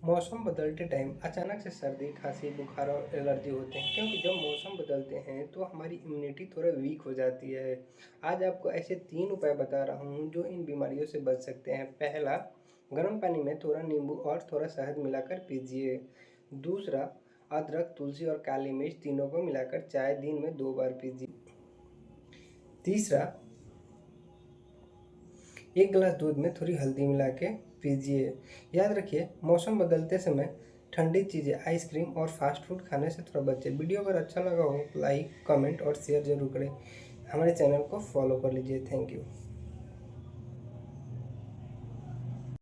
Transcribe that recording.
मौसम बदलते टाइम अचानक से सर्दी, खांसी, बुखार और एलर्जी होते हैं क्योंकि जब मौसम बदलते हैं तो हमारी इम्यूनिटी थोड़ा वीक हो जाती है। आज आपको ऐसे 3 उपाय बता रहा हूँ जो इन बीमारियों से बच सकते हैं। पहला, गर्म पानी में थोड़ा नींबू और थोड़ा शहद मिलाकर पीजिए। दूसरा, अदरक, तुलसी और काली मिर्च तीनों को मिलाकर चाय दिन में 2 बार पीजिए। तीसरा, 1 गिलास दूध में थोड़ी हल्दी मिला के पीजिए। याद रखिए, मौसम बदलते समय ठंडी चीज़ें, आइसक्रीम और फास्ट फूड खाने से थोड़ा बचें। वीडियो अगर अच्छा लगा हो तो लाइक, कमेंट और शेयर ज़रूर करें। हमारे चैनल को फॉलो कर लीजिए। Thank you.